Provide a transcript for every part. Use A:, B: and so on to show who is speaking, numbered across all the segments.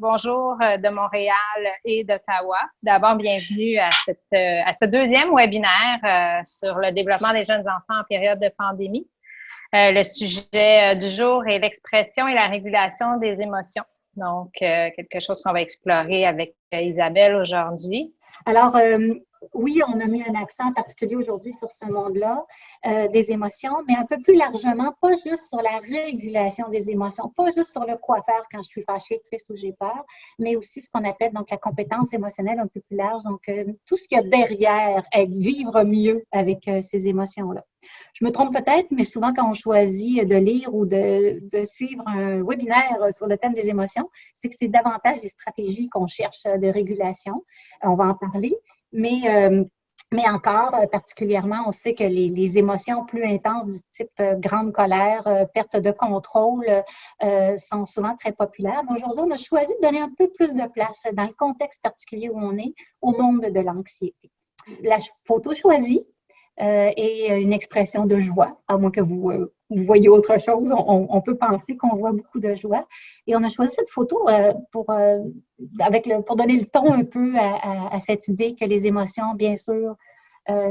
A: bonjour de Montréal et d'Ottawa. D'abord, bienvenue à ce deuxième webinaire sur le développement des jeunes enfants en période de pandémie. Le sujet du jour est l'expression et la régulation des émotions. Donc, quelque chose qu'on va explorer avec Isabelle aujourd'hui.
B: Alors, oui, on a mis un accent particulier aujourd'hui sur ce monde-là des émotions, mais un peu plus largement, pas juste sur la régulation des émotions, pas juste sur le quoi faire quand je suis fâchée, triste ou j'ai peur, mais aussi ce qu'on appelle donc la compétence émotionnelle un peu plus large, donc tout ce qu'il y a derrière, vivre mieux avec ces émotions-là. Je me trompe peut-être, mais souvent quand on choisit de lire ou de suivre un webinaire sur le thème des émotions, c'est que c'est davantage des stratégies qu'on cherche de régulation. On va en parler, mais encore, particulièrement, on sait que les émotions plus intenses du type grande colère, perte de contrôle, sont souvent très populaires. Mais aujourd'hui, on a choisi de donner un peu plus de place dans le contexte particulier où on est, au monde de l'anxiété. La photo choisie est une expression de joie, à moins que vous voyez autre chose. On peut penser qu'on voit beaucoup de joie. Et on a choisi cette photo pour donner le ton un peu à cette idée que les émotions, bien sûr,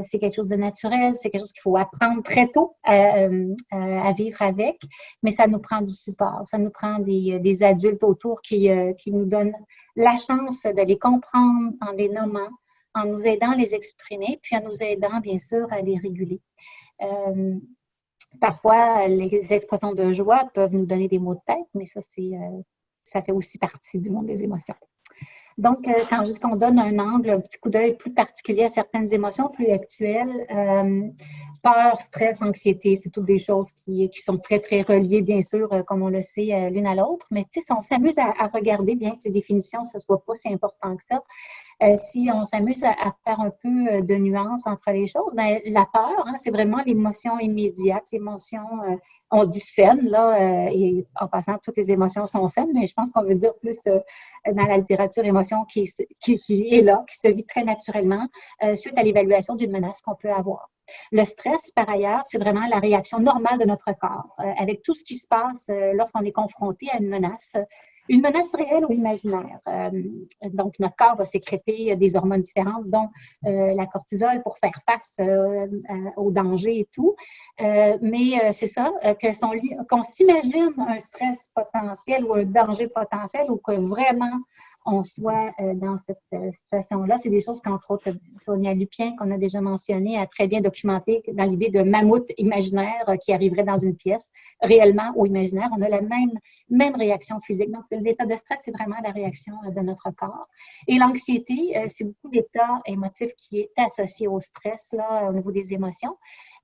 B: c'est quelque chose de naturel, c'est quelque chose qu'il faut apprendre très tôt à vivre avec, mais ça nous prend du support, ça nous prend des adultes autour qui nous donnent la chance de les comprendre en les nommant, en nous aidant à les exprimer, puis en nous aidant, bien sûr, à les réguler. Parfois, les expressions de joie peuvent nous donner des maux de tête, mais ça fait aussi partie du monde des émotions. Donc, quand je dis qu'on donne un angle, un petit coup d'œil plus particulier à certaines émotions plus actuelles, peur, stress, anxiété, c'est toutes des choses qui sont très, très reliées, bien sûr, comme on le sait, l'une à l'autre. Mais tu sais, si on s'amuse à regarder, bien que les définitions, ce ne soit pas si important que ça, si on s'amuse à faire un peu de nuance entre les choses, bien, la peur, hein, c'est vraiment l'émotion immédiate, l'émotion, on dit saine, là, et en passant, toutes les émotions sont saines, mais je pense qu'on veut dire plus dans la littérature émotion qui est là, qui se vit très naturellement suite à l'évaluation d'une menace qu'on peut avoir. Le stress, par ailleurs, c'est vraiment la réaction normale de notre corps avec tout ce qui se passe lorsqu'on est confronté à une menace réelle ou imaginaire. Donc, notre corps va sécréter des hormones différentes, dont la cortisol pour faire face au danger et tout. Mais c'est ça, qu'on s'imagine un stress potentiel ou un danger potentiel ou que vraiment on soit dans cette situation-là. C'est des choses qu'entre autres, Sonia Lupien, qu'on a déjà mentionné, a très bien documenté dans l'idée de mammouth imaginaire qui arriverait dans une pièce, réellement ou imaginaire. On a la même réaction physique. Donc, l'état de stress, c'est vraiment la réaction de notre corps. Et l'anxiété, c'est beaucoup l'état émotif qui est associé au stress, là, au niveau des émotions.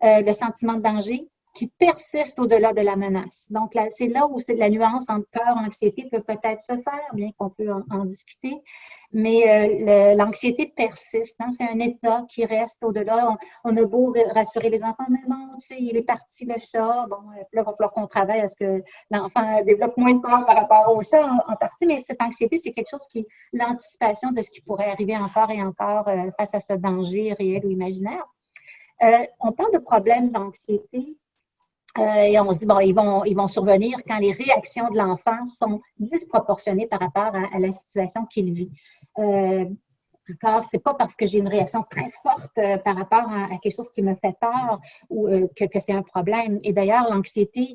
B: Le sentiment de danger qui persiste au-delà de la menace. Donc, c'est là où la nuance entre peur et anxiété peut peut-être se faire, bien qu'on peut en discuter. Mais l'anxiété persiste. Hein? C'est un état qui reste au-delà. On a beau rassurer les enfants, mais non, tu sais, il est parti le chat. Bon, là, il va falloir qu'on travaille à ce que l'enfant développe moins de peur par rapport au chat en partie. Mais cette anxiété, c'est quelque chose qui est l'anticipation de ce qui pourrait arriver encore et encore face à ce danger réel ou imaginaire. On parle de problèmes d'anxiété. Et on se dit, bon, ils vont survenir quand les réactions de l'enfant sont disproportionnées par rapport à la situation qu'il vit. Encore, c'est pas parce que j'ai une réaction très forte par rapport à quelque chose qui me fait peur ou que c'est un problème. Et d'ailleurs, l'anxiété,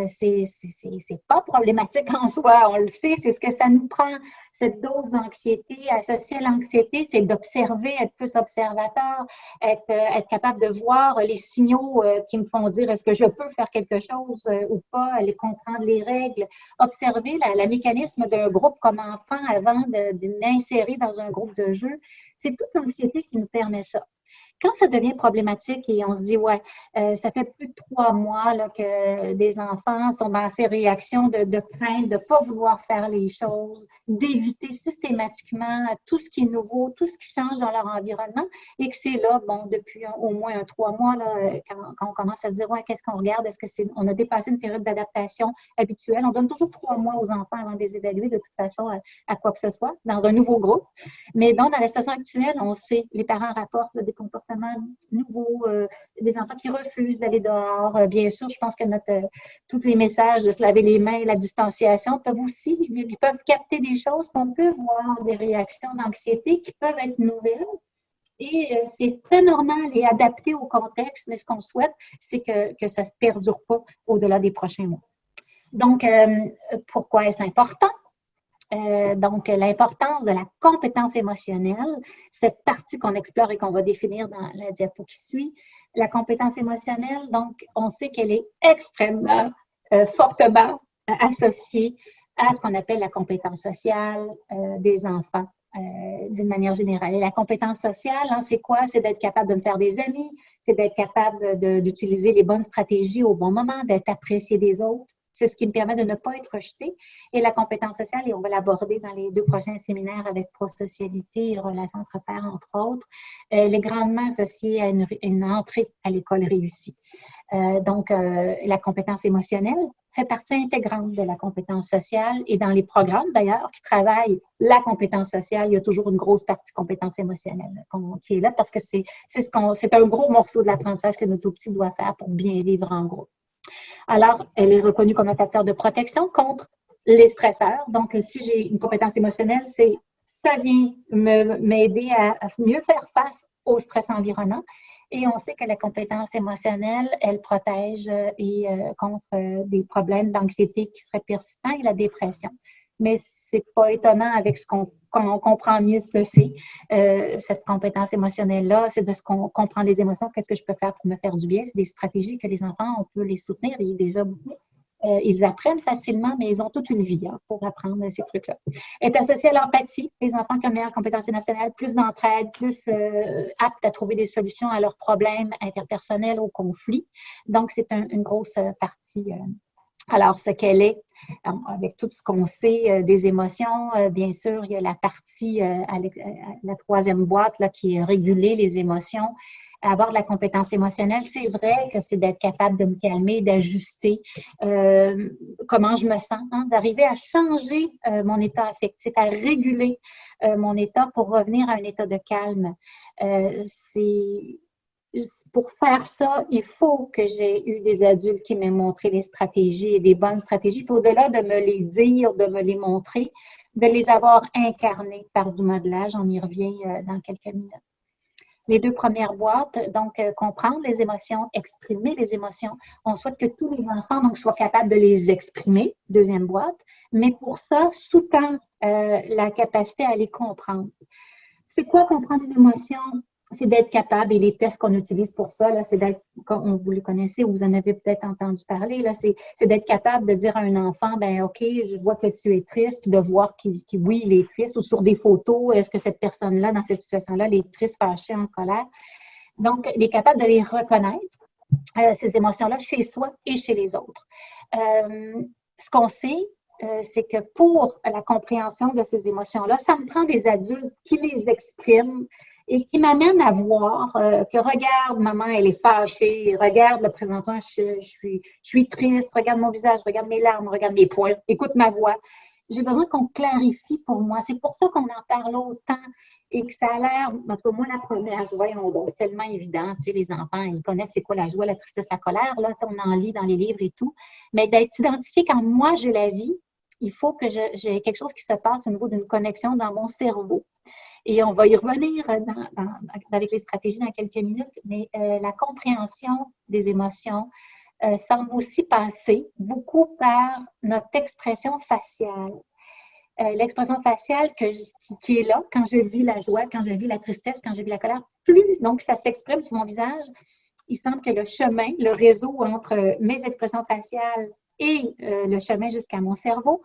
B: c'est pas problématique en soi. On le sait, c'est ce que ça nous prend. Cette dose d'anxiété associée à l'anxiété, c'est d'observer, être plus observateur, être capable de voir les signaux qui me font dire est-ce que je peux faire quelque chose ou pas, aller comprendre les règles, observer le mécanisme d'un groupe comme enfant avant de l'insérer dans un groupe de jeu. C'est toute l'anxiété qui nous permet ça. Quand ça devient problématique et on se dit, ouais, ça fait plus de 3 mois là, que des enfants sont dans ces réactions de crainte, de ne pas vouloir faire les choses, d'éviter systématiquement tout ce qui est nouveau, tout ce qui change dans leur environnement et que c'est là, bon, depuis au moins 3 mois, là, quand on commence à se dire, ouais, qu'est-ce qu'on regarde? Est-ce que on a dépassé une période d'adaptation habituelle? On donne toujours 3 mois aux enfants avant de les évaluer de toute façon à quoi que ce soit, dans un nouveau groupe. Mais donc, dans la situation actuelle, on sait, les parents rapportent des comportements comportements nouveaux, des enfants qui refusent d'aller dehors. Bien sûr, je pense que tous les messages de se laver les mains, la distanciation ils peuvent capter des choses qu'on peut voir, des réactions d'anxiété qui peuvent être nouvelles. Et c'est très normal et adapté au contexte, mais ce qu'on souhaite, c'est que ça ne se perdure pas au-delà des prochains mois. Donc, pourquoi est-ce important? Donc, l'importance de la compétence émotionnelle, cette partie qu'on explore et qu'on va définir dans la diapo qui suit. La compétence émotionnelle, donc, on sait qu'elle est extrêmement fortement associée à ce qu'on appelle la compétence sociale des enfants. D'une manière générale. Et la compétence sociale, hein, c'est quoi? C'est d'être capable de me faire des amis, c'est d'être capable d'utiliser les bonnes stratégies au bon moment, d'être apprécié des autres. C'est ce qui me permet de ne pas être rejeté. Et la compétence sociale, et on va l'aborder dans les 2 prochains séminaires avec prosocialité et relations entre pairs, entre autres, elle est grandement associée à une entrée à l'école réussie. Donc, la compétence émotionnelle fait partie intégrante de la compétence sociale et dans les programmes d'ailleurs qui travaillent la compétence sociale, il y a toujours une grosse partie compétence émotionnelle qui est là parce que c'est un gros morceau de l'apprentissage que notre tout petit doit faire pour bien vivre en groupe. Alors, elle est reconnue comme un facteur de protection contre les stresseurs. Donc, si j'ai une compétence émotionnelle, ça vient m'aider à mieux faire face au stress environnant. Et on sait que la compétence émotionnelle, elle protège contre des problèmes d'anxiété qui seraient persistants et la dépression. Mais c'est pas étonnant avec quand on comprend mieux ce que c'est, cette compétence émotionnelle-là, c'est de ce qu'on comprend les émotions, qu'est-ce que je peux faire pour me faire du bien. C'est des stratégies que les enfants, on peut les soutenir, et déjà beaucoup. Ils apprennent facilement, mais ils ont toute une vie pour apprendre ces trucs-là. Est associé à l'empathie, les enfants qui ont meilleure compétence émotionnelle, plus d'entraide, plus aptes à trouver des solutions à leurs problèmes interpersonnels, aux conflits. Donc, c'est une grosse partie. Alors, ce qu'elle est, avec tout ce qu'on sait des émotions, bien sûr, il y a la partie, la 3e boîte là, qui est réguler les émotions. Avoir de la compétence émotionnelle, c'est vrai que c'est d'être capable de me calmer, d'ajuster comment je me sens, hein, d'arriver à changer mon état affectif, à réguler mon état pour revenir à un état de calme. Pour faire ça, il faut que j'ai eu des adultes qui m'aient montré des stratégies et des bonnes stratégies. Puis au-delà de me les dire, de me les montrer, de les avoir incarnées par du modelage. On y revient dans quelques minutes. Les 2 premières boîtes, donc comprendre les émotions, exprimer les émotions. On souhaite que tous les enfants donc, soient capables de les exprimer, 2e boîte, mais pour ça, sous-tend la capacité à les comprendre. C'est quoi comprendre une émotion? C'est d'être capable, et les tests qu'on utilise pour ça, là, c'est d'être, comme vous les connaissez ou vous en avez peut-être entendu parler, là, c'est d'être capable de dire à un enfant, ben OK, je vois que tu es triste, puis de voir oui, il est triste, ou sur des photos, est-ce que cette personne-là, dans cette situation-là, elle est triste, fâchée, en colère. Donc, il est capable de les reconnaître, ces émotions-là, chez soi et chez les autres. Ce qu'on sait, c'est que pour la compréhension de ces émotions-là, ça me prend des adultes qui les expriment et qui m'amènent à voir que regarde, maman, elle est fâchée, regarde, le présentement, je suis triste, regarde mon visage, regarde mes larmes, regarde mes poings, écoute ma voix. J'ai besoin qu'on clarifie pour moi. C'est pour ça qu'on en parle autant et que ça a l'air, en tout cas, moi, la première, voyons donc, c'est tellement évident, tu sais, les enfants, ils connaissent c'est quoi la joie, la tristesse, la colère, là, on en lit dans les livres et tout, mais d'être identifié quand moi, j'ai la vie, il faut que j'ai quelque chose qui se passe au niveau d'une connexion dans mon cerveau. Et on va y revenir avec les stratégies dans quelques minutes, mais la compréhension des émotions semble aussi passer beaucoup par notre expression faciale. L'expression faciale qui est là quand je vis la joie, quand je vis la tristesse, quand je vis la colère, plus donc ça s'exprime sur mon visage, il semble que le chemin, le réseau entre mes expressions faciales et le chemin jusqu'à mon cerveau,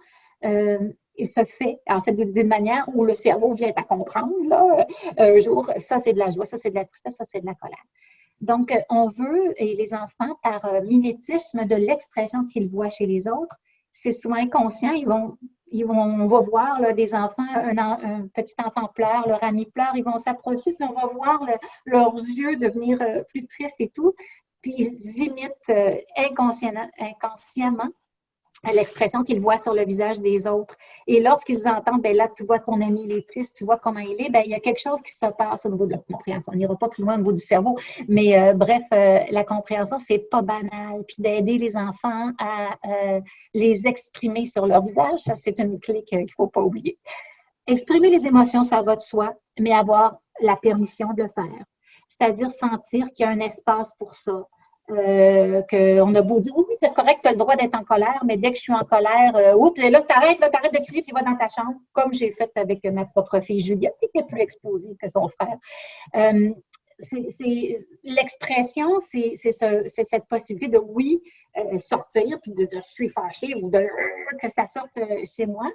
B: il se fait, en fait, d'une manière où le cerveau vient à comprendre, là, un jour, ça c'est de la joie, ça c'est de la tristesse, ça c'est de la colère. Donc, on veut, et les enfants, par mimétisme de l'expression qu'ils voient chez les autres, c'est souvent inconscient, on va voir là, des enfants, un petit enfant pleure, leur ami pleure, ils vont s'approcher, puis on va voir leurs yeux devenir plus tristes et tout, puis ils imitent inconsciemment l'expression qu'ils voient sur le visage des autres. Et lorsqu'ils entendent, ben là, tu vois ton ami, il est triste, tu vois comment il est, ben il y a quelque chose qui se passe au niveau de la compréhension. On n'ira pas plus loin au niveau du cerveau, mais bref, la compréhension, c'est pas banal. Puis d'aider les enfants à les exprimer sur leur visage, ça, c'est une clé qu'il ne faut pas oublier. Exprimer les émotions, ça va de soi, mais avoir la permission de le faire. C'est-à-dire sentir qu'il y a un espace pour ça. Qu'on a beau dire, oui, c'est correct, tu as le droit d'être en colère, mais dès que je suis en colère, oups, là, t'arrêtes de crier, puis va dans ta chambre, comme j'ai fait avec ma propre fille Juliette, qui était plus explosive que son frère. L'expression, c'est cette possibilité de, oui, sortir, puis de dire, je suis fâchée, ou de que ça sorte chez moi,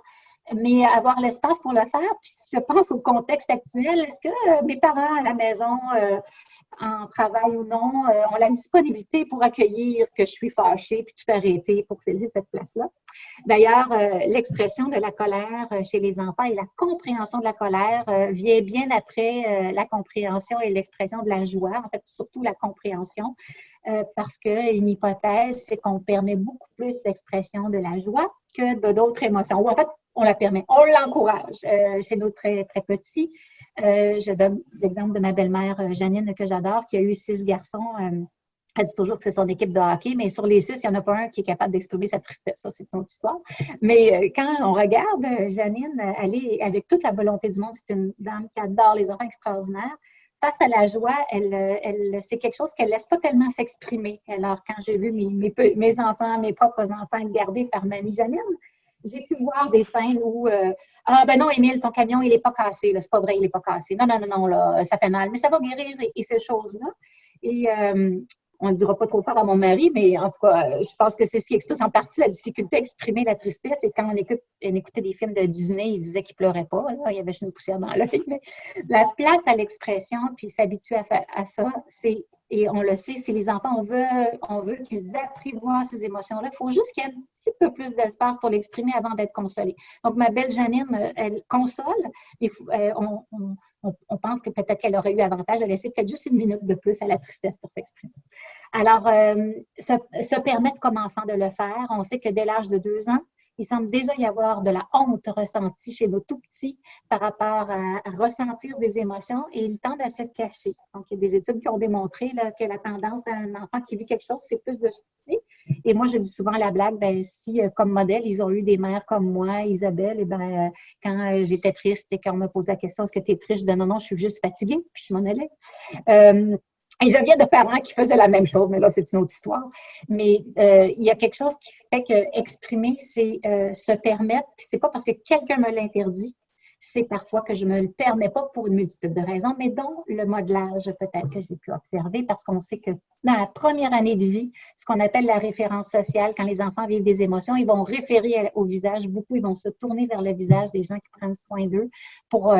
B: mais avoir l'espace pour le faire. Puis je pense au contexte actuel, est-ce que mes parents à la maison, en travail ou non, ont la disponibilité pour accueillir que je suis fâchée puis tout arrêter pour céder cette place-là? D'ailleurs, l'expression de la colère chez les enfants et la compréhension de la colère vient bien après la compréhension et l'expression de la joie, en fait, surtout la compréhension, parce qu'une hypothèse, c'est qu'on permet beaucoup plus d'expression de la joie que d'autres émotions. Ou en fait, on la permet, on l'encourage. Chez nos très, très petits, je donne l'exemple de ma belle-mère Janine, que j'adore, qui a eu 6 garçons. Elle dit toujours que c'est son équipe de hockey, mais sur les 6, il n'y en a pas un qui est capable d'exprimer sa tristesse. Ça, c'est une autre histoire. Mais quand on regarde Janine, elle est avec toute la volonté du monde. C'est une dame qui adore les enfants extraordinaires. Face à la joie, c'est quelque chose qu'elle ne laisse pas tellement s'exprimer. Alors, quand j'ai vu mes enfants, mes propres enfants être gardés par mamie Janine, j'ai pu voir des scènes où ah ben non, Émile, ton camion, il n'est pas cassé. C'est pas vrai, il n'est pas cassé. Non, non, non, non, là, ça fait mal. Mais ça va guérir et ces choses-là. Et on ne dira pas trop fort à mon mari, mais en tout cas, je pense que c'est ce qui explique en partie la difficulté à exprimer la tristesse. Et quand on écoutait des films de Disney, il disait qu'il ne pleurait pas. Là, il y avait juste une poussière dans l'œil. Mais la place à l'expression, puis s'habituer à ça, c'est, et on le sait, si les enfants, on veut qu'ils apprivoisent ces émotions-là, il faut juste qu'il y ait un petit peu plus d'espace pour l'exprimer avant d'être consolé. Donc, ma belle Janine, elle console, mais on pense que peut-être qu'elle aurait eu avantage de laisser peut-être juste 1 minute de plus à la tristesse pour s'exprimer. Alors, se permettre comme enfant de le faire, on sait que dès l'âge de 2 ans, il semble déjà y avoir de la honte ressentie chez nos tout-petits par rapport à ressentir des émotions et ils tendent à se cacher. Donc, il y a des études qui ont démontré là, que la tendance à un enfant qui vit quelque chose, c'est plus de se cacher. Et moi, je dis souvent la blague, ben, si comme modèle, ils ont eu des mères comme moi, Isabelle, et ben, quand j'étais triste et qu'on me posait la question, est-ce que tu es triste? Je dis non, non, je suis juste fatiguée, puis je m'en allais. Et je viens de parents qui faisaient la même chose, mais là, c'est une autre histoire. Mais il y a quelque chose qui fait que exprimer, c'est se permettre, puis c'est pas parce que quelqu'un me l'interdit, c'est parfois que je me le permets pas pour une multitude de raisons, mais dont le modelage peut-être que j'ai pu observer, parce qu'on sait que dans la première année de vie, ce qu'on appelle la référence sociale, quand les enfants vivent des émotions, ils vont référer au visage beaucoup, ils vont se tourner vers le visage des gens qui prennent soin d'eux pour...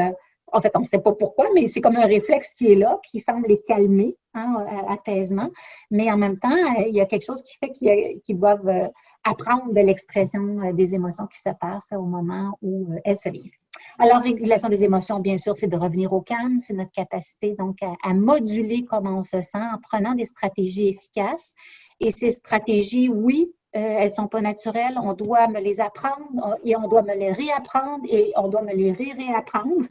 B: en fait, on ne sait pas pourquoi, mais c'est comme un réflexe qui est là, qui semble les calmer, hein, apaisement. Mais en même temps, il y a quelque chose qui fait qu'ils doivent apprendre de l'expression des émotions qui se passent au moment où elles se vivent. Alors, régulation des émotions, bien sûr, c'est de revenir au calme. C'est notre capacité donc à moduler comment on se sent en prenant des stratégies efficaces. Et ces stratégies, oui, elles ne sont pas naturelles, on doit me les apprendre et on doit me les réapprendre et on doit me les réapprendre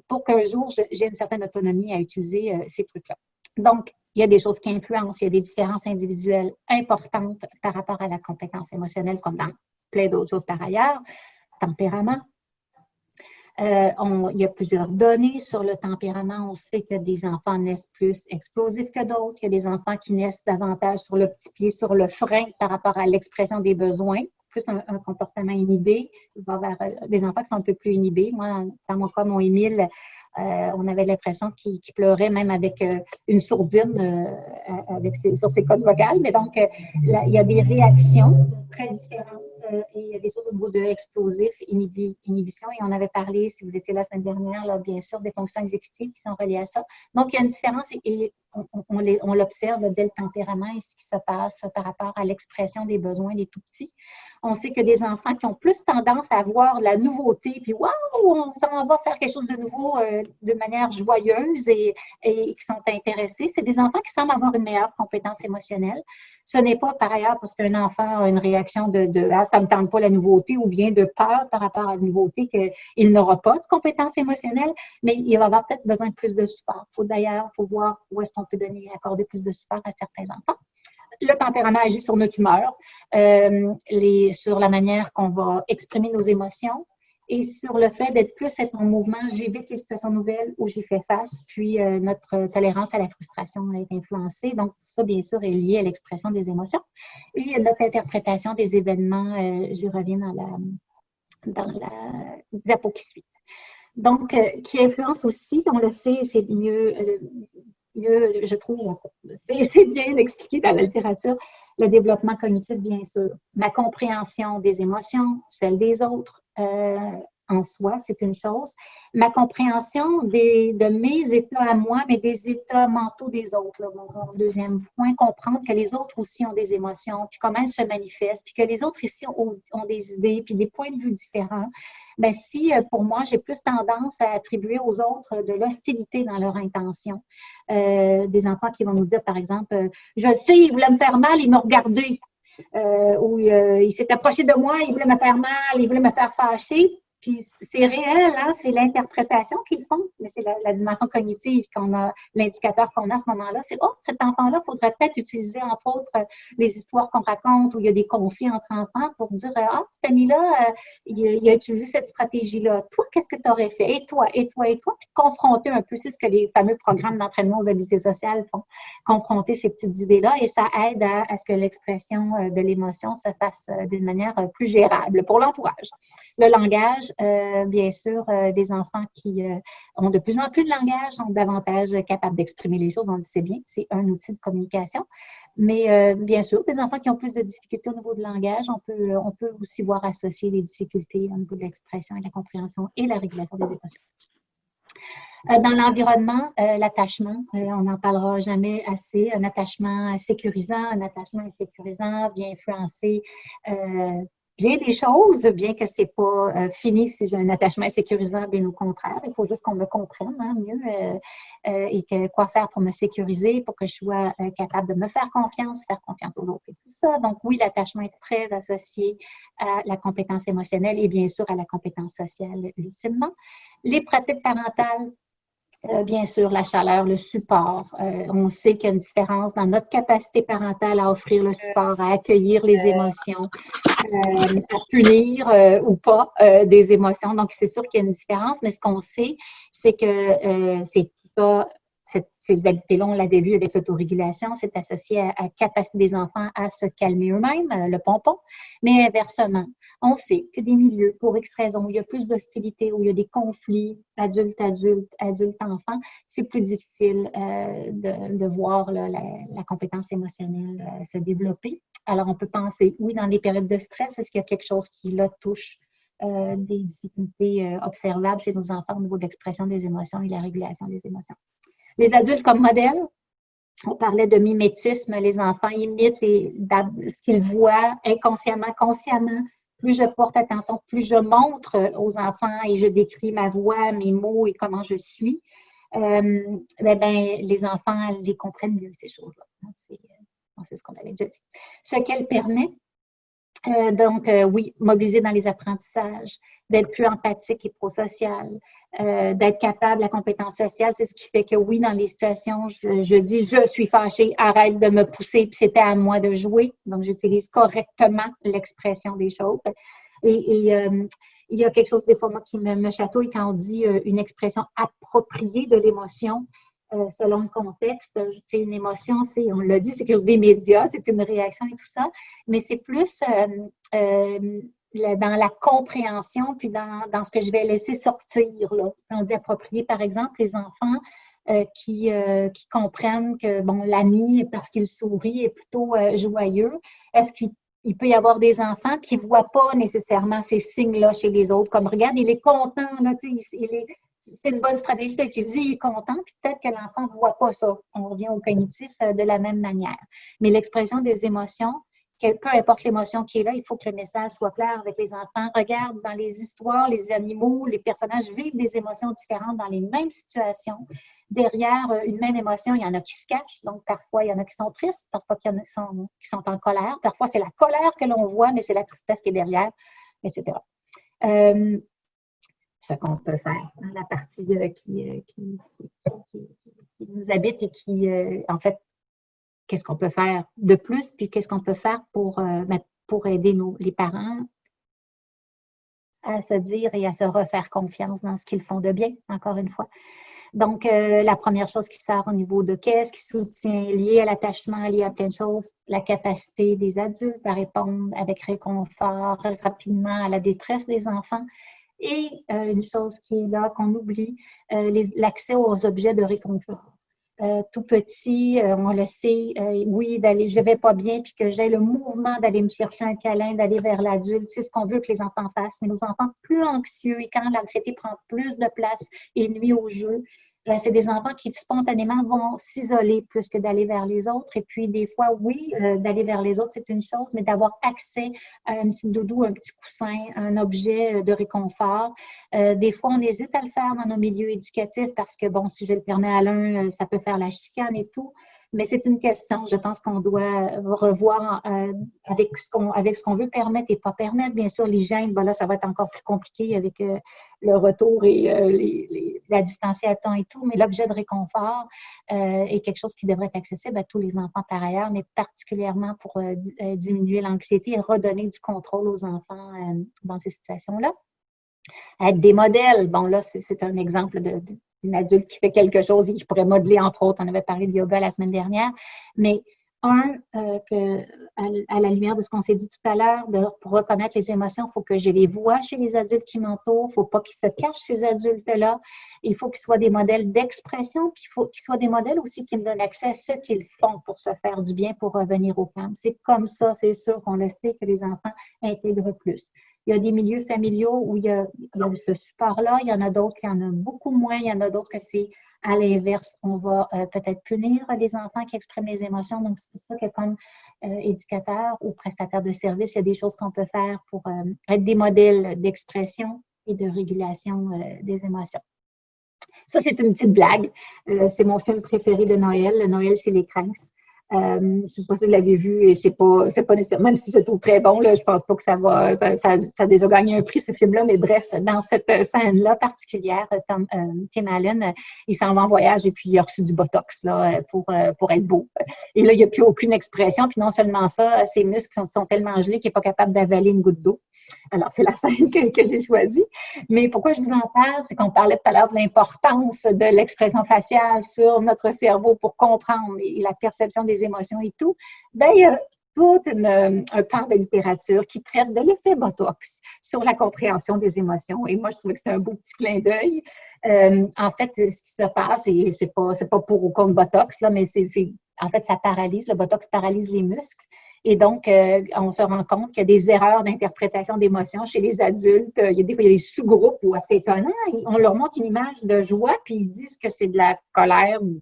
B: pour qu'un jour, j'ai une certaine autonomie à utiliser ces trucs-là. Donc, il y a des choses qui influencent, il y a des différences individuelles importantes par rapport à la compétence émotionnelle, comme dans plein d'autres choses par ailleurs. Tempérament. Il y a plusieurs données sur le tempérament. On sait que des enfants naissent plus explosifs que d'autres. Il y a des enfants qui naissent davantage sur le petit pied, sur le frein par rapport à l'expression des besoins, plus un comportement inhibé. Il va y avoir des enfants qui sont un peu plus inhibés. Moi, dans mon cas, mon Émile, on avait l'impression qu'il pleurait même avec une sourdine sur ses cordes vocales. Mais donc, là, il y a des réactions très différentes. Et il y a des choses au niveau de explosif, inhibition. Et on avait parlé, si vous étiez là la semaine dernière, là, bien sûr, des fonctions exécutives qui sont reliées à ça. Donc, il y a une différence et on l'observe dès le tempérament et ce qui se passe par rapport à l'expression des besoins des tout-petits. On sait que des enfants qui ont plus tendance à voir la nouveauté, puis waouh, on s'en va faire quelque chose de nouveau de manière joyeuse et qui sont intéressés, c'est des enfants qui semblent avoir une meilleure compétence émotionnelle. Ce n'est pas par ailleurs parce qu'un enfant a une réaction de ah, ça ne me tente pas la nouveauté ou bien de peur par rapport à la nouveauté qu'il n'aura pas de compétence émotionnelle, mais il va avoir peut-être besoin de plus de support. Il faut voir où est-ce qu'on peut accorder plus de support à certains enfants. Le tempérament agit sur notre humeur, sur la manière qu'on va exprimer nos émotions et sur le fait d'être plus en mouvement. J'évite les situations nouvelles où j'y fais face, puis notre tolérance à la frustration est influencée. Donc, ça, bien sûr, est lié à l'expression des émotions. Et notre interprétation des événements, je reviens dans la diapo qui suit. Donc, qui influence aussi, on le sait, c'est mieux, je trouve, c'est bien expliqué dans la littérature, le développement cognitif, bien sûr. Ma compréhension des émotions, celle des autres, en soi, c'est une chose. Ma compréhension de mes états à moi, mais des états mentaux des autres. Là. Mon deuxième point, comprendre que les autres aussi ont des émotions, puis comment elles se manifestent, puis que les autres ici ont des idées, puis des points de vue différents. Bien, si pour moi, j'ai plus tendance à attribuer aux autres de l'hostilité dans leur intention, des enfants qui vont nous dire, par exemple, je le sais, il voulait me faire mal, il m'a regardé. Ou il s'est approché de moi, il voulait me faire mal, il voulait me faire fâcher. Puis c'est réel, hein, c'est l'interprétation qu'ils font, mais c'est la dimension cognitive qu'on a, l'indicateur qu'on a à ce moment-là, c'est cet enfant-là, il faudrait peut-être utiliser, entre autres, les histoires qu'on raconte où il y a des conflits entre enfants pour dire cet ami-là, il a utilisé cette stratégie-là. Toi, qu'est-ce que tu aurais fait? Et toi, et toi, et toi, puis confronter un peu, c'est ce que les fameux programmes d'entraînement aux habiletés sociales font, confronter ces petites idées-là, et ça aide à ce que l'expression de l'émotion se fasse d'une manière plus gérable pour l'entourage. Le langage, bien sûr, des enfants qui ont de plus en plus de langage sont davantage capables d'exprimer les choses, on le sait bien, c'est un outil de communication. Mais bien sûr, des enfants qui ont plus de difficultés au niveau du langage, on peut aussi voir associer des difficultés au niveau de l'expression et de la compréhension et la régulation des émotions. Dans l'environnement, l'attachement, on n'en parlera jamais assez. Un attachement sécurisant vient influencer bien des choses, bien que c'est pas fini si j'ai un attachement insécurisant, bien au contraire. Il faut juste qu'on me comprenne mieux et quoi faire pour me sécuriser, pour que je sois capable de me faire confiance aux autres et tout ça. Donc oui, l'attachement est très associé à la compétence émotionnelle et bien sûr à la compétence sociale ultimement. Les pratiques parentales, bien sûr, la chaleur, le support. On sait qu'il y a une différence dans notre capacité parentale à offrir le support, à accueillir les émotions, à punir ou pas des émotions. Donc, c'est sûr qu'il y a une différence, mais ce qu'on sait, c'est que c'est ça. Ces habiletés-là, on l'avait vu avec l'autorégulation, c'est associé à la capacité des enfants à se calmer eux-mêmes, le pompon. Mais inversement, on sait que des milieux, pour X raisons, où il y a plus d'hostilité, où il y a des conflits adulte-adulte, adulte-enfant, c'est plus difficile de voir là, la compétence émotionnelle se développer. Alors, on peut penser, oui, dans des périodes de stress, est-ce qu'il y a quelque chose qui, là, touche des difficultés observables chez nos enfants au niveau de l'expression des émotions et la régulation des émotions? Les adultes comme modèle, on parlait de mimétisme, les enfants imitent ce qu'ils voient inconsciemment, consciemment. Plus je porte attention, plus je montre aux enfants et je décris ma voix, mes mots et comment je suis, les enfants les comprennent mieux, ces choses-là. C'est ce qu'on avait déjà dit. Ce qu'elle permet, oui, mobiliser dans les apprentissages, d'être plus empathique et prosocial, d'être capable, la compétence sociale, c'est ce qui fait que oui, dans les situations, je dis « je suis fâchée, arrête de me pousser », puis c'était à moi de jouer. Donc, j'utilise correctement l'expression des choses. Et il y a quelque chose des fois, moi, qui me chatouille quand on dit une expression appropriée de l'émotion. Selon le contexte, une émotion, on l'a dit, c'est quelque chose d'immédiat, c'est une réaction et tout ça, mais c'est plus dans la compréhension puis dans ce que je vais laisser sortir. Là. On dit approprié, par exemple, les enfants qui comprennent que bon, l'ami, parce qu'il sourit, est plutôt joyeux. Est-ce qu'il peut y avoir des enfants qui ne voient pas nécessairement ces signes-là chez les autres, comme regarde, il est content, là, c'est une bonne stratégie d'utiliser, il est content, puis peut-être que l'enfant ne voit pas ça. On revient au cognitif de la même manière. Mais l'expression des émotions, peu importe l'émotion qui est là, il faut que le message soit clair avec les enfants. Regarde, dans les histoires, les animaux, les personnages vivent des émotions différentes dans les mêmes situations. Derrière une même émotion, il y en a qui se cachent. Donc, parfois, il y en a qui sont tristes, parfois, il y en a qui sont en colère. Parfois, c'est la colère que l'on voit, mais c'est la tristesse qui est derrière, etc. Ce qu'on peut faire dans la partie qui nous habite et qui, en fait, qu'est-ce qu'on peut faire de plus, puis qu'est-ce qu'on peut faire pour aider les parents à se dire et à se refaire confiance dans ce qu'ils font de bien, encore une fois. Donc, la première chose qui sort au niveau de qu'est-ce qui soutient, lié à l'attachement, lié à plein de choses, la capacité des adultes à répondre avec réconfort rapidement à la détresse des enfants. Et une chose qui est là, qu'on oublie, l'accès aux objets de réconfort. Tout petit, on le sait, oui, je vais pas bien, puis que j'ai le mouvement d'aller me chercher un câlin, d'aller vers l'adulte, c'est ce qu'on veut que les enfants fassent. Mais nos enfants plus anxieux, et quand l'anxiété prend plus de place et nuit au jeu, c'est des enfants qui spontanément vont s'isoler plus que d'aller vers les autres. Et puis, des fois, oui, d'aller vers les autres, c'est une chose, mais d'avoir accès à un petit doudou, un petit coussin, un objet de réconfort. Des fois, on hésite à le faire dans nos milieux éducatifs parce que, bon, si je le permets à l'un, ça peut faire la chicane et tout. Mais c'est une question, je pense qu'on doit revoir avec ce qu'on veut permettre et pas permettre. Bien sûr, l'hygiène, ben là, ça va être encore plus compliqué avec le retour et la distanciation et tout. Mais l'objet de réconfort est quelque chose qui devrait être accessible à tous les enfants par ailleurs, mais particulièrement pour diminuer l'anxiété et redonner du contrôle aux enfants dans ces situations-là. Être des modèles, bon là, c'est un exemple d'une adulte qui fait quelque chose et qui pourrait modeler, entre autres, on avait parlé de yoga la semaine dernière, mais à la lumière de ce qu'on s'est dit tout à l'heure, pour reconnaître les émotions, il faut que je les vois chez les adultes qui m'entourent, il ne faut pas qu'ils se cachent, ces adultes-là, il faut qu'ils soient des modèles d'expression, puis il faut qu'ils soient des modèles aussi qui me donnent accès à ce qu'ils font pour se faire du bien, pour revenir au calme. C'est comme ça, c'est sûr qu'on le sait, que les enfants intègrent plus. Il y a des milieux familiaux où il y a ce support-là. Il y en a d'autres qui en ont beaucoup moins. Il y en a d'autres que c'est à l'inverse. On va peut-être punir les enfants qui expriment les émotions. Donc, c'est pour ça que comme éducateur ou prestataire de service, il y a des choses qu'on peut faire pour être des modèles d'expression et de régulation des émotions. Ça, c'est une petite blague. C'est mon film préféré de Noël, le Noël chez les Cranks. Je ne sais pas si vous l'avez vu et c'est pas nécessairement, même si je le trouve très bon, là, je pense pas que ça a déjà gagné un prix, ce film-là, mais bref, dans cette scène-là particulière, Tim Allen, il s'en va en voyage et puis il a reçu du Botox là, pour être beau. Et là, il n'y a plus aucune expression, puis non seulement ça, ses muscles sont tellement gelés qu'il n'est pas capable d'avaler une goutte d'eau. Alors, c'est la scène que j'ai choisie. Mais pourquoi je vous en parle, c'est qu'on parlait tout à l'heure de l'importance de l'expression faciale sur notre cerveau pour comprendre et la perception des émotions et tout. Bien, il y a tout un pan de littérature qui traite de l'effet Botox sur la compréhension des émotions. Et moi, je trouvais que c'est un beau petit clin d'œil. En fait, ce qui se passe, et c'est pas pour ou contre Botox, là, mais en fait, ça paralyse. Le Botox paralyse les muscles. Et donc, on se rend compte qu'il y a des erreurs d'interprétation d'émotions chez les adultes. Il y a des sous-groupes où c'est étonnant. On leur montre une image de joie, puis ils disent que c'est de la colère ou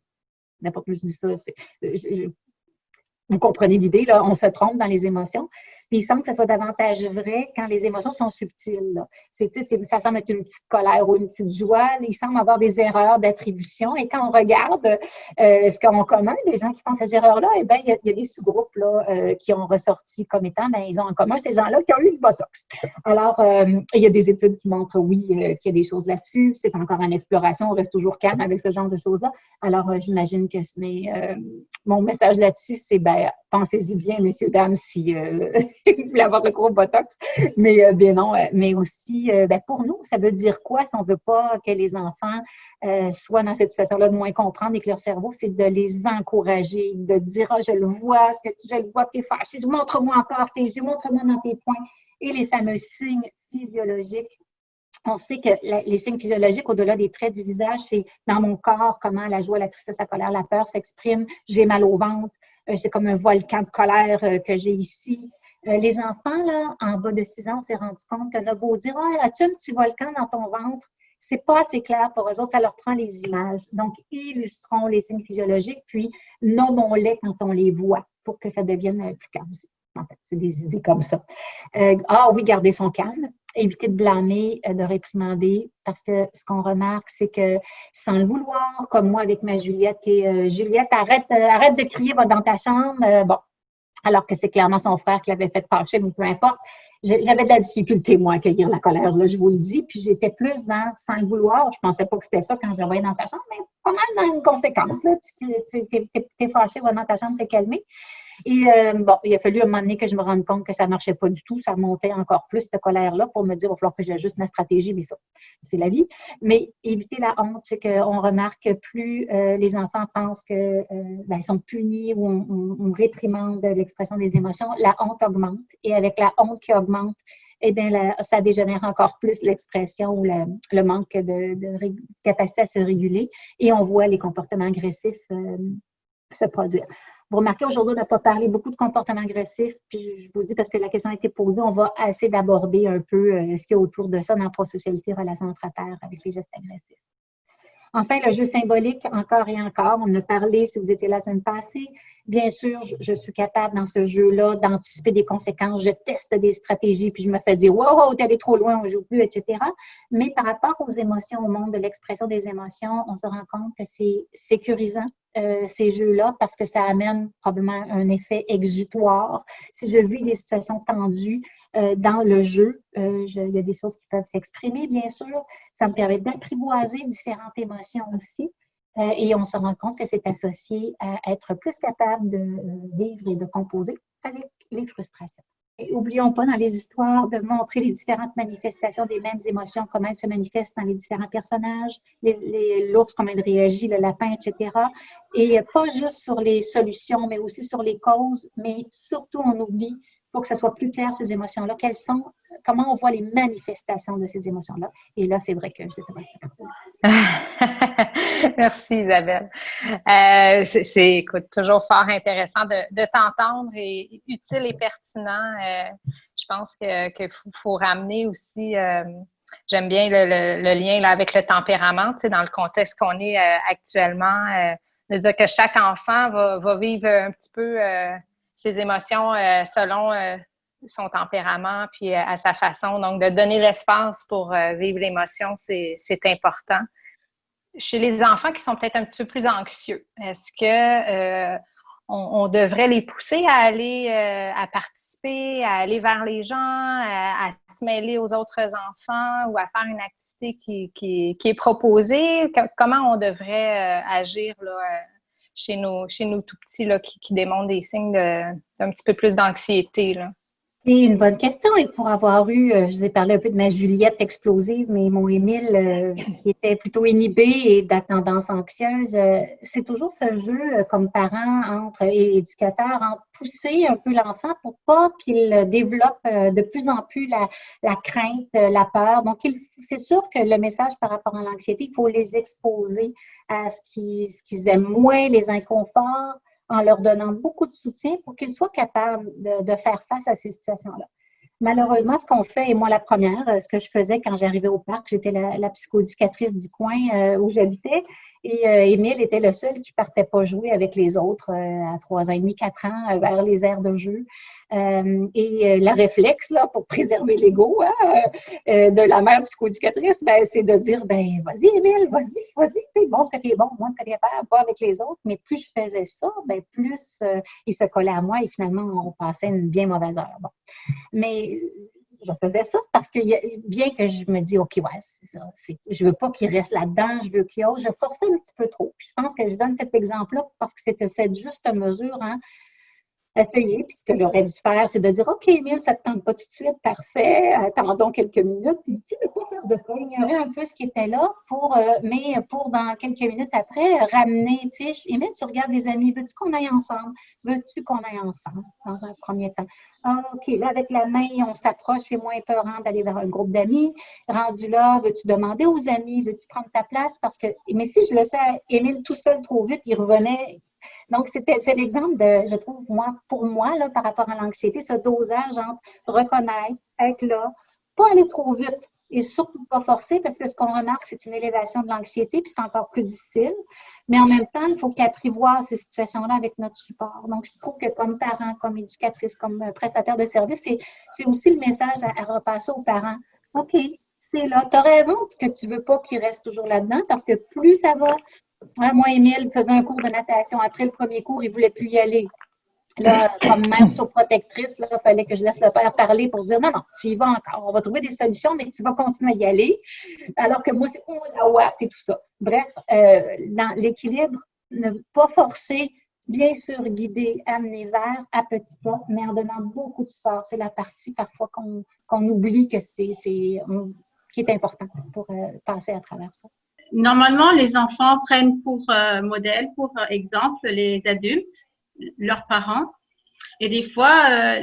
B: n'importe quoi, je dis ça. Vous comprenez l'idée, là, on se trompe dans les émotions. Puis il semble que ça soit davantage vrai quand les émotions sont subtiles. Là. Ça semble être une petite colère ou une petite joie. Il semble avoir des erreurs d'attribution. Et quand on regarde ce qu'ont en commun des gens qui font ces erreurs-là, eh bien, il y a des sous-groupes là, qui ont ressorti comme étant, bien, ils ont en commun ces gens-là qui ont eu du Botox. Alors, il y a des études qui montrent, oui, qu'il y a des choses là-dessus. C'est encore en exploration. On reste toujours calme avec ce genre de choses-là. Alors, j'imagine que mon message là-dessus, c'est, ben, pensez-y bien, messieurs, dames, si vous voulez avoir le gros Botox. Mais bien non, mais aussi, ben, pour nous, ça veut dire quoi si on ne veut pas que les enfants soient dans cette situation-là de moins comprendre et que leur cerveau, c'est de les encourager, de dire, ah, je le vois, je le vois, t'es fâché, montre-moi encore tes yeux, montre-moi dans tes poings. Et les fameux signes physiologiques. On sait que les signes physiologiques, au-delà des traits du visage, c'est dans mon corps, comment la joie, la tristesse, la colère, la peur s'expriment. J'ai mal au ventre. C'est comme un volcan de colère que j'ai ici. Les enfants, là, en bas de 6 ans, on s'est rendu compte qu'on a beau dire « Ah, as-tu un petit volcan dans ton ventre? » C'est pas assez clair pour eux autres, ça leur prend les images. Donc, illustrons les signes physiologiques, puis nommons-les quand on les voit pour que ça devienne plus calme. En fait, c'est des idées comme ça. Oui, garder son calme, éviter de blâmer, de réprimander, parce que ce qu'on remarque, c'est que sans le vouloir, comme moi avec ma Juliette, Juliette, arrête de crier, va dans ta chambre. Bon, alors que c'est clairement son frère qui l'avait fait fâcher, mais peu importe. J'avais de la difficulté, moi, à accueillir la colère, là, je vous le dis, puis j'étais plus dans sans le vouloir. Je pensais pas que c'était ça quand je l'envoyais dans sa chambre, mais pas mal dans une conséquence. Là. T'es fâché, va dans ta chambre, t'es calmé. Et il a fallu à un moment donné que je me rende compte que ça ne marchait pas du tout. Ça montait encore plus, cette colère-là, pour me dire, il va falloir que j'ajuste ma stratégie, mais ça, c'est la vie. Mais éviter la honte, c'est qu'on remarque que plus les enfants pensent qu'ils sont punis ou on réprimande l'expression des émotions, la honte augmente. Et avec la honte qui augmente, eh bien, ça dégénère encore plus l'expression ou le manque de capacité à se réguler. Et on voit les comportements agressifs se produire. Vous remarquez, aujourd'hui, on n'a pas parlé beaucoup de comportements agressifs, puis je vous dis parce que la question a été posée, on va essayer d'aborder un peu ce qu'il y a autour de ça dans prosocialité, relations entre pairs avec les gestes agressifs. Enfin, le jeu symbolique, encore et encore, on en a parlé si vous étiez là la semaine passée. Bien sûr, je suis capable dans ce jeu-là d'anticiper des conséquences. Je teste des stratégies, puis je me fais dire « Wow, t'es allé trop loin, on ne joue plus, etc. » Mais par rapport aux émotions, au monde de l'expression des émotions, on se rend compte que c'est sécurisant, ces jeux-là, parce que ça amène probablement un effet exutoire. Si je vis des situations tendues dans le jeu, il y a des choses qui peuvent s'exprimer, bien sûr. Ça me permet d'apprivoiser différentes émotions aussi. Et on se rend compte que c'est associé à être plus capable de vivre et de composer avec les frustrations. Et n'oublions pas dans les histoires de montrer les différentes manifestations des mêmes émotions, comment elles se manifestent dans les différents personnages, l'ours, comment il réagit, le lapin, etc. Et pas juste sur les solutions, mais aussi sur les causes, mais surtout on oublie, pour que ça soit plus clair, ces émotions-là, quelles sont, comment on voit les manifestations de ces émotions-là. Et là, c'est vrai que je
A: Merci Isabelle. Écoute, toujours fort intéressant de t'entendre et utile et pertinent. Je pense qu'il faut ramener aussi, j'aime bien le lien là, avec le tempérament, tu sais, dans le contexte qu'on est actuellement, de dire que chaque enfant va vivre un petit peu ses émotions selon son tempérament puis à sa façon. Donc, de donner l'espace pour vivre l'émotion, c'est important. Chez les enfants qui sont peut-être un petit peu plus anxieux, est-ce que on devrait les pousser à aller à participer, à aller vers les gens, à se mêler aux autres enfants ou à faire une activité qui est proposée? Comment on devrait agir là, chez nos tout petits là, qui démontrent des signes d'un petit peu plus d'anxiété, là?
B: C'est une bonne question. Et pour avoir eu, je vous ai parlé un peu de ma Juliette explosive, mais mon Émile qui était plutôt inhibé et de la tendance anxieuse, c'est toujours ce jeu comme parent et éducateur, entre pousser un peu l'enfant pour pas qu'il développe de plus en plus la crainte, la peur. Donc, c'est sûr que le message par rapport à l'anxiété, il faut les exposer à ce qu'ils aiment moins, les inconforts, en leur donnant beaucoup de soutien pour qu'ils soient capables de faire face à ces situations-là. Malheureusement, ce qu'on fait, et moi la première, ce que je faisais quand j'arrivais au parc, j'étais la psychoéducatrice du coin où j'habitais, et Émile était le seul qui partait pas jouer avec les autres à 3 ans et demi, 4 ans, vers les aires de jeu. Le réflexe, là, pour préserver l'ego de la mère psychoéducatrice, c'est de dire, vas-y Émile, vas-y, montre que t'es bon, montre que t'es capable, pas avec les autres. Mais plus je faisais ça, plus il se collait à moi et finalement, on passait une bien mauvaise heure. Bon. Mais je faisais ça parce que bien que je me dis, OK, ouais, c'est ça. Je veux pas qu'il reste là-dedans, je veux qu'il ose. Je forçais un petit peu trop. Puis je pense que je donne cet exemple-là parce que c'était cette juste mesure, essayer. Puis ce que j'aurais dû faire, c'est de dire, OK, Émile, ça ne te tente pas tout de suite, parfait, attendons quelques minutes. Puis tu sais, ne pas faire de cas, ignorer un peu ce qui était là mais pour dans quelques minutes après, ramener, tu sais, Émile, tu regardes des amis, veux-tu qu'on aille ensemble? Veux-tu qu'on aille ensemble dans un premier temps? Ah, OK, là, avec la main, on s'approche, c'est moins peurant d'aller vers un groupe d'amis. Rendu là, veux-tu demander aux amis, veux-tu prendre ta place? Mais si je laissais Émile tout seul trop vite, il revenait Donc, c'est l'exemple de, je trouve, pour moi, là, par rapport à l'anxiété, ce dosage entre reconnaître, être là, pas aller trop vite et surtout pas forcer parce que ce qu'on remarque, c'est une élévation de l'anxiété puis c'est encore plus difficile. Mais en même temps, il faut qu'apprivoiser ces situations-là avec notre support. Donc, je trouve que comme parent, comme éducatrice, comme prestataire de service, c'est aussi le message à repasser aux parents. OK, c'est là. Tu as raison que tu veux pas qu'il reste toujours là-dedans parce que plus ça va. Moi, Émile faisait un cours de natation. Après le premier cours, il ne voulait plus y aller. Là, comme même surprotectrice, il fallait que je laisse le père parler pour dire non, non, tu y vas encore. On va trouver des solutions, mais tu vas continuer à y aller. Alors que moi, c'est la ouate et tout ça. Bref, dans l'équilibre, ne pas forcer, bien sûr, guider, amener vers à petits pas, mais en donnant beaucoup de force. C'est la partie parfois qu'on oublie que qui est important pour passer à travers ça.
C: Normalement, les enfants prennent pour modèle, pour exemple, les adultes, leurs parents. Et des fois,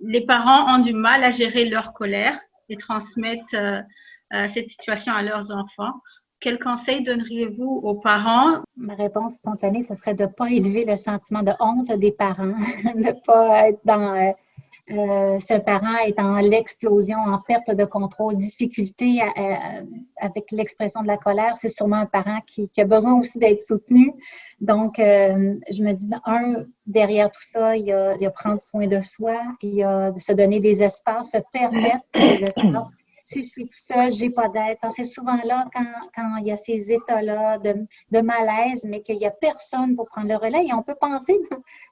C: les parents ont du mal à gérer leur colère et transmettent cette situation à leurs enfants. Quel conseil donneriez-vous aux parents?
B: Ma réponse spontanée, ce serait de ne pas élever le sentiment de honte des parents, de ne pas être dans... si un parent est en l'explosion, en perte de contrôle, difficulté avec l'expression de la colère, c'est sûrement un parent qui a besoin aussi d'être soutenu. Donc, je me dis, derrière tout ça, il y a prendre soin de soi, il y a de se donner des espaces, se permettre des espaces. Si je suis tout seul, j'ai pas d'aide. C'est souvent là quand il y a ces états-là de malaise, mais qu'il n'y a personne pour prendre le relais. Et on peut penser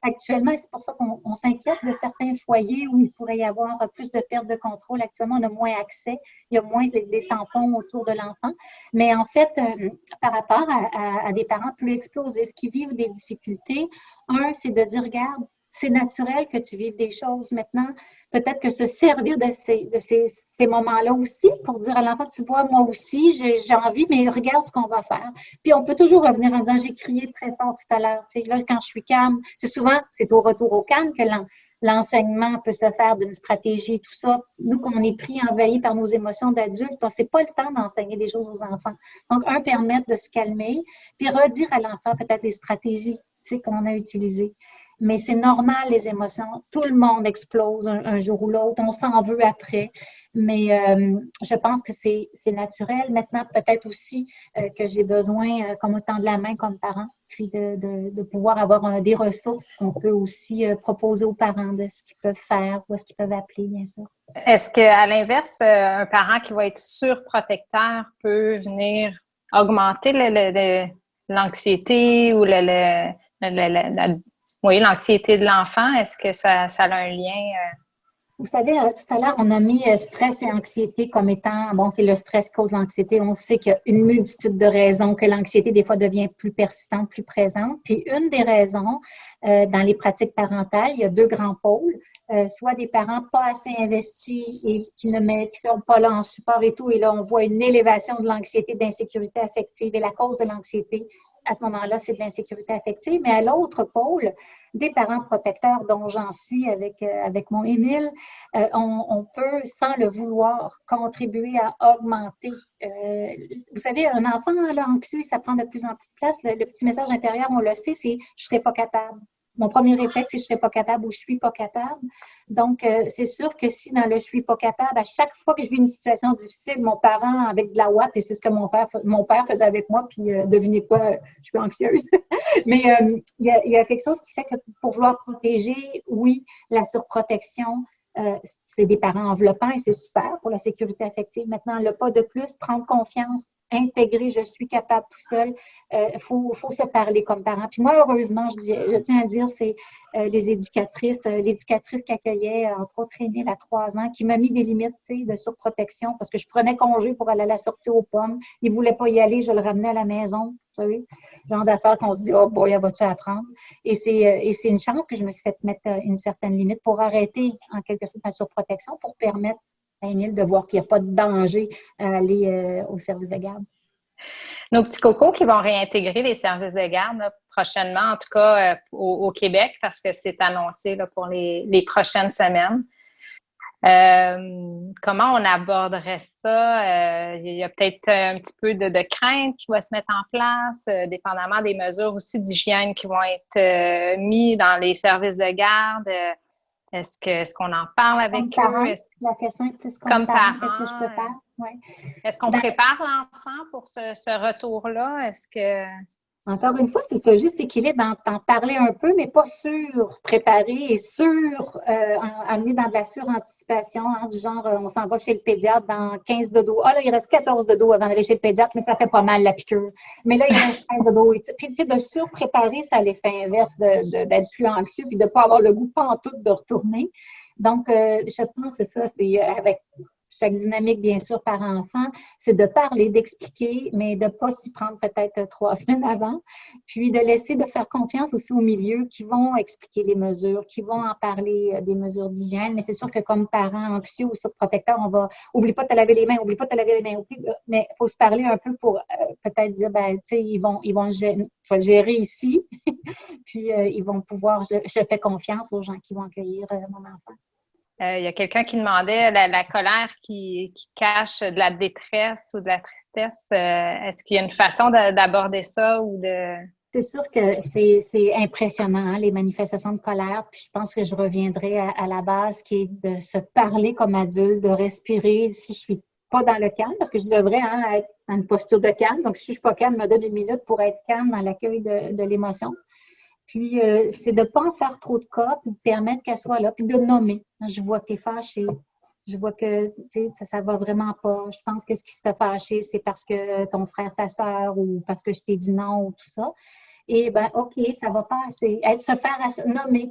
B: actuellement, et c'est pour ça qu'on s'inquiète de certains foyers où il pourrait y avoir plus de perte de contrôle. Actuellement, on a moins accès, il y a moins des tampons autour de l'enfant. Mais en fait, par rapport à des parents plus explosifs qui vivent des difficultés, c'est de dire, regarde, c'est naturel que tu vives des choses. Maintenant, peut-être que se servir de ces moments-là aussi pour dire à l'enfant, tu vois, moi aussi, j'ai envie, mais regarde ce qu'on va faire. Puis on peut toujours revenir en disant, j'ai crié très fort tout à l'heure. Tu sais, là, quand je suis calme, c'est au retour au calme que l'enseignement peut se faire d'une stratégie, tout ça. Nous, qu'on est pris, envahi par nos émotions d'adultes, on n'a pas le temps d'enseigner des choses aux enfants. Donc, permettre de se calmer, puis redire à l'enfant peut-être les stratégies, tu sais, qu'on a utilisées. Mais c'est normal, les émotions. Tout le monde explose un jour ou l'autre. On s'en veut après. Mais je pense que c'est naturel. Maintenant, peut-être aussi que j'ai besoin, comme autant de la main comme parent, puis de pouvoir avoir des ressources qu'on peut aussi proposer aux parents de ce qu'ils peuvent faire ou ce qu'ils peuvent appeler, bien sûr.
A: Est-ce qu'à l'inverse, un parent qui va être surprotecteur peut venir augmenter l'anxiété ou l'anxiété de l'enfant? Est-ce que ça a un lien?
B: Vous savez, tout à l'heure, on a mis stress et anxiété comme étant, c'est le stress qui cause l'anxiété. On sait qu'il y a une multitude de raisons que l'anxiété, des fois, devient plus persistante, plus présente. Puis, une des raisons, dans les pratiques parentales, il y a deux grands pôles. Soit des parents pas assez investis et qui sont pas là en support et tout. Et là, on voit une élévation de l'anxiété, de l'insécurité affective. Et la cause de l'anxiété, à ce moment-là, c'est de l'insécurité affective. Mais à l'autre pôle, des parents protecteurs dont j'en suis avec mon Émile, on peut, sans le vouloir, contribuer à augmenter. Vous savez, un enfant là, anxieux, ça prend de plus en plus de place. Le petit message intérieur, on le sait, c'est « je ne serai pas capable ». Mon premier réflexe, c'est « je ne serai pas capable » ou « je ne suis pas capable ». Donc, c'est sûr que si dans le « je ne suis pas capable », à chaque fois que je vis une situation difficile, mon parent avec de la ouate, et c'est ce que mon père faisait avec moi, puis devinez quoi, je suis anxieuse. Mais il y a quelque chose qui fait que pour vouloir protéger, oui, la surprotection, c'est des parents enveloppants et c'est super pour la sécurité affective. Maintenant, le pas de plus, prendre confiance, intégrer, je suis capable tout seul. Faut se parler comme parent. Puis moi, heureusement, je tiens à dire, c'est les éducatrices, l'éducatrice qui accueillait, entre autres, Émile à 3 ans, qui m'a mis des limites, tu sais, de surprotection parce que je prenais congé pour aller à la sortie aux pommes. Il ne voulait pas y aller, je le ramenais à la maison. Vous savez, genre d'affaires qu'on se dit, oh boy, elle va-tu apprendre? Et c'est une chance que je me suis fait mettre une certaine limite pour arrêter, en quelque sorte, la surprotection, pour permettre à Émile de voir qu'il n'y a pas de danger à aller au service de garde.
A: Nos petits cocos qui vont réintégrer les services de garde là, prochainement, en tout cas au Québec, parce que c'est annoncé là, pour les prochaines semaines. Comment on aborderait ça? Il y a peut-être un petit peu de crainte qui va se mettre en place, dépendamment des mesures aussi d'hygiène qui vont être mises dans les services de garde. Est-ce qu'on en parle avec
B: Comme parent,
A: eux?
B: la question est plus
A: Comme
B: comme parent,
A: parent,
B: qu'est-ce que je peux faire? Ouais.
A: est-ce qu'on prépare l'enfant pour ce retour-là? Est-ce que...
B: Encore une fois, c'est ce juste équilibre entre en parler un peu, mais pas préparer et amener dans de la suranticipation, hein, du genre, on s'en va chez le pédiatre dans 15 dodos. Ah là, il reste 14 dodos avant d'aller chez le pédiatre, mais ça fait pas mal la piqûre. Mais là, il reste 15 dodos. Puis, tu sais, de surpréparer, ça a l'effet inverse d'être plus anxieux puis de ne pas avoir le goût pantoute de retourner. Donc, je pense que c'est ça, c'est avec chaque dynamique, bien sûr, par enfant, c'est de parler, d'expliquer, mais de ne pas s'y prendre peut-être 3 semaines avant, puis de laisser de faire confiance aussi au milieu qui vont expliquer les mesures, qui vont en parler des mesures d'hygiène, mais c'est sûr que comme parents anxieux ou surprotecteurs, on va « oublie pas de te laver les mains, oublie pas de te laver les mains », mais il faut se parler un peu pour peut-être dire, ben, tu sais, ils vont je vais le gérer ici, puis ils vont pouvoir, je fais confiance aux gens qui vont accueillir mon enfant.
A: Il y a quelqu'un qui demandait la colère qui cache de la détresse ou de la tristesse. Est-ce qu'il y a une façon d'aborder ça ou de...
B: C'est sûr que c'est impressionnant, hein, les manifestations de colère. Puis je pense que je reviendrai à la base qui est de se parler comme adulte, de respirer. Si je suis pas dans le calme, parce que je devrais être dans une posture de calme. Donc, si je suis pas calme, me donne 1 minute pour être calme dans l'accueil de l'émotion. Puis, c'est de ne pas en faire trop de cas, puis de permettre qu'elle soit là, puis de nommer. Je vois que tu es fâché. Je vois que ça va vraiment pas. Je pense que ce qui t'a fâché, c'est parce que ton frère, ta soeur, ou parce que je t'ai dit non, ou tout ça. Et bien, OK, ça va passer. Se faire nommer.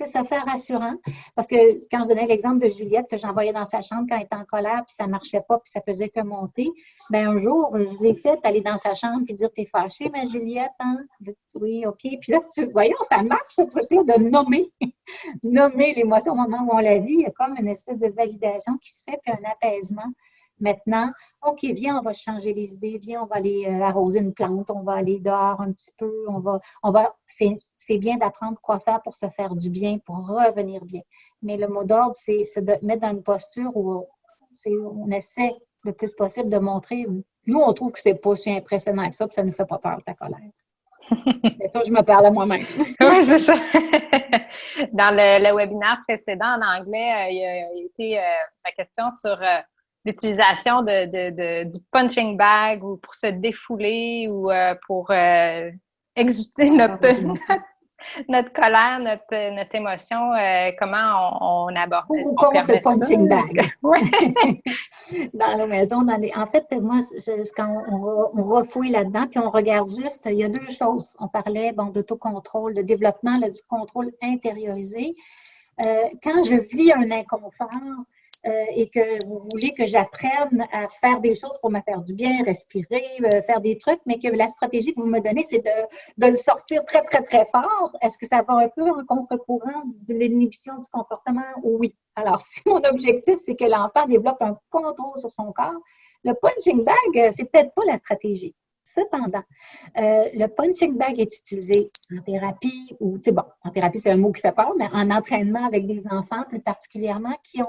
B: Se faire rassurant. Parce que quand je donnais l'exemple de Juliette que j'envoyais dans sa chambre quand elle était en colère, puis ça ne marchait pas, puis ça faisait que monter, bien un jour, je l'ai fait aller dans sa chambre puis dire « T'es fâchée, ma Juliette, hein? » Oui, OK. Puis là, voyons, ça marche, ce truc-là, de nommer. Nommer l'émotion au moment où on la vit. Il y a comme une espèce de validation qui se fait, puis un apaisement. Maintenant, OK, viens, on va changer les idées, viens, on va aller arroser une plante, on va aller dehors un petit peu, c'est bien d'apprendre quoi faire pour se faire du bien, pour revenir bien. Mais le mot d'ordre, c'est de mettre dans une posture où on essaie le plus possible de montrer. Nous, on trouve que c'est pas si impressionnant que ça, puis ça nous fait pas peur, ta colère. C'est ça, je me parle à moi-même.
A: Oui, c'est ça. Dans le webinaire précédent en anglais, il y a été la question sur l'utilisation du punching bag ou pour se défouler ou pour exuter notre colère, notre émotion, comment on aborde ça?
B: Ou contre le punching bag.
A: Oui.
B: Dans la maison, en fait, moi, quand on refouille là-dedans, puis on regarde juste, il y a 2 choses. On parlait d'autocontrôle, de développement, là, du contrôle intériorisé. Quand je vis un inconfort, et que vous voulez que j'apprenne à faire des choses pour me faire du bien, respirer, faire des trucs, mais que la stratégie que vous me donnez, c'est de le sortir très, très, très fort. Est-ce que ça va un peu en contre-courant de l'inhibition du comportement? Oui. Alors, si mon objectif, c'est que l'enfant développe un contrôle sur son corps, le punching bag, c'est peut-être pas la stratégie. Cependant, le punching bag est utilisé en thérapie ou, en thérapie, c'est un mot qui fait peur, mais en entraînement avec des enfants plus particulièrement qui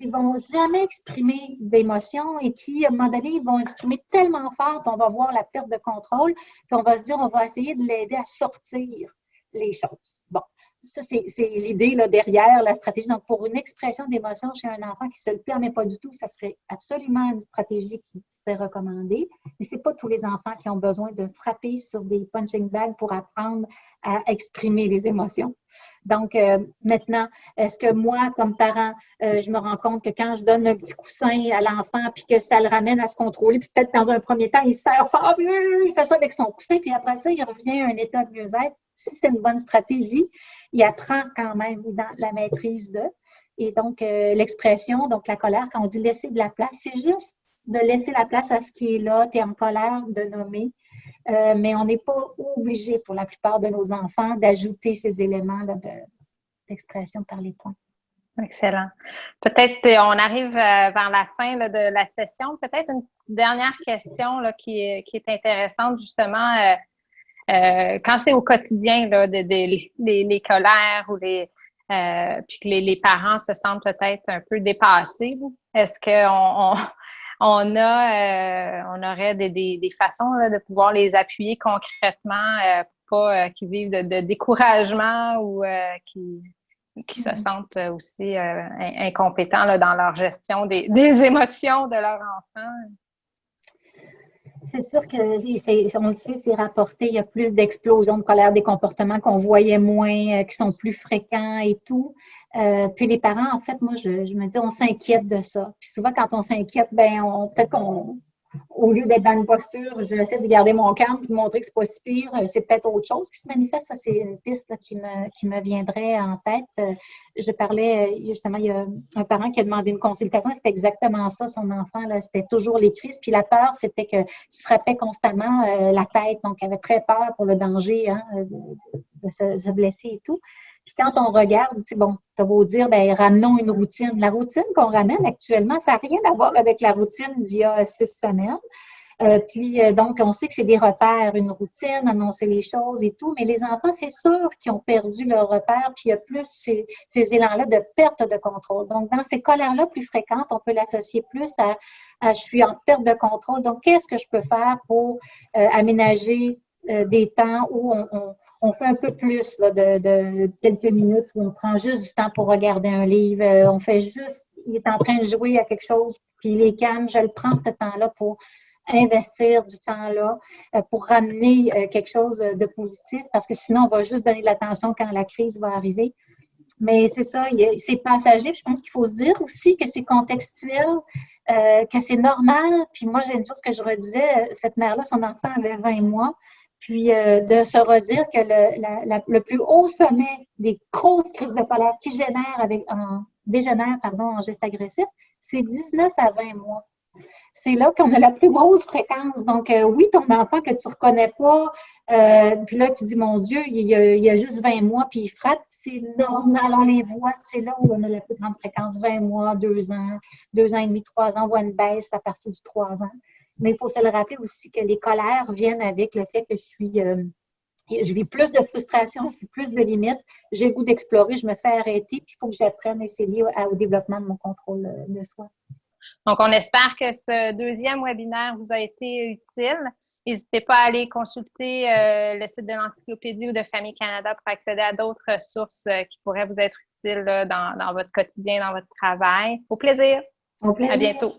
B: vont jamais exprimer d'émotions et qui, à un moment donné, ils vont exprimer tellement fort qu'on va voir la perte de contrôle, qu'on va se dire, on va essayer de l'aider à sortir les choses. Bon, ça, c'est l'idée là, derrière la stratégie. Donc, pour une expression d'émotion chez un enfant qui ne se le permet pas du tout, ça serait absolument une stratégie qui serait recommandée. Mais ce n'est pas tous les enfants qui ont besoin de frapper sur des punching bags pour apprendre à exprimer les émotions. Donc, maintenant, est-ce que moi, comme parent, je me rends compte que quand je donne un petit coussin à l'enfant puis que ça le ramène à se contrôler, puis peut-être dans un premier temps, il serre fort, il fait ça avec son coussin, puis après ça, il revient à un état de mieux-être. Si c'est une bonne stratégie, il apprend quand même dans la maîtrise de. Et donc, l'expression, donc la colère, quand on dit laisser de la place, c'est juste de laisser la place à ce qui est là, tu es en colère, de nommer. Mais on n'est pas obligé, pour la plupart de nos enfants, d'ajouter ces éléments-là d'expression par les points.
A: Excellent. Peut-être on arrive vers la fin là, de la session. Peut-être une petite dernière question là, qui est intéressante, justement. Quand c'est au quotidien, là, les colères ou puis que les parents se sentent peut-être un peu dépassés. Est-ce qu'on aurait des façons là, de pouvoir les appuyer concrètement pour pas qu'ils vivent de découragement ou qui se sentent aussi incompétents là, dans leur gestion des émotions de leur enfant?
B: C'est sûr que, on le sait, c'est rapporté, il y a plus d'explosions de colère, des comportements qu'on voyait moins, qui sont plus fréquents et tout. Puis les parents, en fait, moi, je me dis, on s'inquiète de ça. Puis souvent, quand on s'inquiète, peut-être qu'on, au lieu d'être dans une posture, je essaie de garder mon calme et de montrer que c'est pas si pire, c'est peut-être autre chose qui se manifeste. Ça, c'est une piste là, qui me viendrait en tête. Je parlais, justement, il y a un parent qui a demandé une consultation, c'était exactement ça, son enfant, là, c'était toujours les crises. Puis la peur, c'était qu'il se frappait constamment la tête, donc il avait très peur pour le danger hein, de se blesser et tout. Puis quand on regarde, tu sais, bon, t'as beau dire, ramenons une routine. La routine qu'on ramène actuellement, ça n'a rien à voir avec la routine d'il y a 6 semaines. Donc, on sait que c'est des repères, une routine, annoncer les choses et tout, mais les enfants, c'est sûr qu'ils ont perdu leur repère, puis il y a plus ces élans-là de perte de contrôle. Donc, dans ces colères-là plus fréquentes, on peut l'associer plus à je suis en perte de contrôle. Donc, qu'est-ce que je peux faire pour aménager des temps où on fait un peu plus là, de quelques minutes où on prend juste du temps pour regarder un livre, on fait juste, il est en train de jouer à quelque chose, puis il est calme, je le prends ce temps-là pour investir du temps-là, pour ramener quelque chose de positif, parce que sinon, on va juste donner de l'attention quand la crise va arriver. Mais c'est ça, c'est passager. Je pense qu'il faut se dire aussi que c'est contextuel, que c'est normal. Puis moi, j'ai une chose que je redisais, cette mère-là, son enfant avait 20 mois, puis de se redire que le plus haut sommet des grosses crises de colère qui dégénèrent en geste agressif, c'est 19 à 20 mois. C'est là qu'on a la plus grosse fréquence. Donc, oui, ton enfant que tu ne reconnais pas, puis là, tu dis, mon Dieu, il y a juste 20 mois, puis il frappe, c'est normal, on les voit. C'est là où on a la plus grande fréquence, 20 mois, 2 ans, 2 ans et demi, 3 ans, on voit une baisse à partir du 3 ans. Mais il faut se le rappeler aussi que les colères viennent avec le fait que je vis plus de frustration, je vis plus de limites, j'ai le goût d'explorer, je me fais arrêter, puis il faut que j'apprenne et c'est lié au développement de mon contrôle de soi.
A: Donc, on espère que ce deuxième webinaire vous a été utile. N'hésitez pas à aller consulter le site de l'Encyclopédie ou de Famille Canada pour accéder à d'autres sources qui pourraient vous être utiles là, dans votre quotidien, dans votre travail. Au plaisir!
B: Au plaisir.
A: À bientôt!